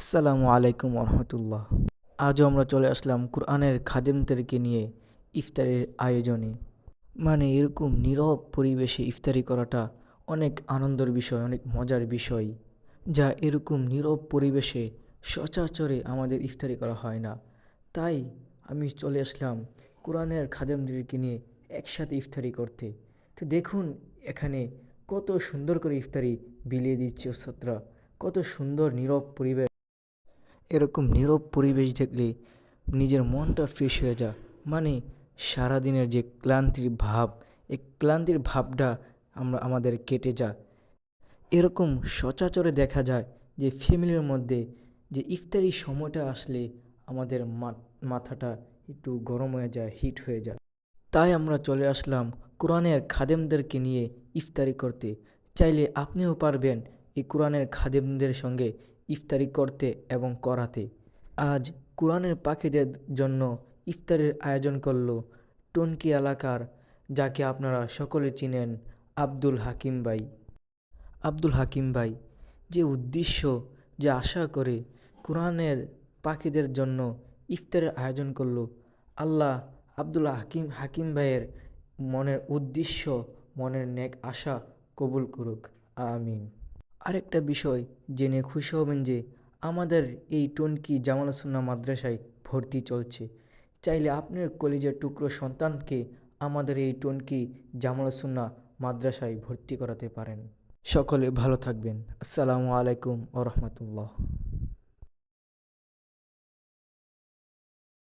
আসসালামু আলাইকুম রহমতুল্লাহ। আজও আমরা চলে আসলাম কোরআনের খাদেমদেরকে নিয়ে ইফতারের আয়োজনে। এরকম নীরব পরিবেশে ইফতারি করাটা অনেক আনন্দের বিষয়, অনেক মজার বিষয়, যা এরকম নীরব পরিবেশে সচরাচরে আমাদের ইফতারি করা হয় না। তাই আমি চলে আসলাম কোরআনের খাদেমদেরকে নিয়ে একসাথে ইফতারি করতে। তো দেখুন, এখানে কত সুন্দর করে ইফতারি বিলিয়ে দিচ্ছে উস্তাদরা, কত সুন্দর নীরব পরিবেশ। এরকম নীরব পরিবেশ দেখলে নিজের মনটা ফ্রেশ হয়ে যায়। সারাদিনের যে ক্লান্তির ভাব, এই ক্লান্তির ভাবটা আমাদের কেটে যায়। এরকম সচরাচরে দেখা যায় যে ফ্যামিলির মধ্যে যে ইফতারির সময়টা আসলে আমাদের মাথাটা একটু গরম হয়ে যায়, হিট হয়ে যায়। তাই আমরা চলে আসলাম কোরআনের খাদেমদেরকে নিয়ে ইফতারি করতে। চাইলে আপনিও পারবেন এই কোরআনের খাদেমদের সঙ্গে ইফতারি করতে এবং করাতে। আজ কোরআনের পাখিদের জন্য ইফতারের আয়োজন করল টনকি এলাকার, যাকে আপনারা সকলে চিনেন, আব্দুল হাকিম ভাই। আব্দুল হাকিম ভাই যে উদ্দেশ্য, যে আশা করে কোরআনের পাখিদের জন্য ইফতারের আয়োজন করলো, আল্লাহ আব্দুল হাকিম ভাইয়ের মনের উদ্দেশ্য, মনের নেক আশা কবুল করুক, আমিন। আরেকটা বিষয় জেনে খুশি হবেন যে আমাদের এই টনকি জামাল সুন্নাহ মাদ্রাসায় ভর্তি চলছে। চাইলে আপনার কলেজের টুকরো সন্তানকে আমাদের এই টনকি জামাল সুন্নাহ মাদ্রাসায় ভর্তি করাতে পারেন। সকলে ভালো থাকবেন। আসসালামু আলাইকুম ওয়া রাহমাতুল্লাহ।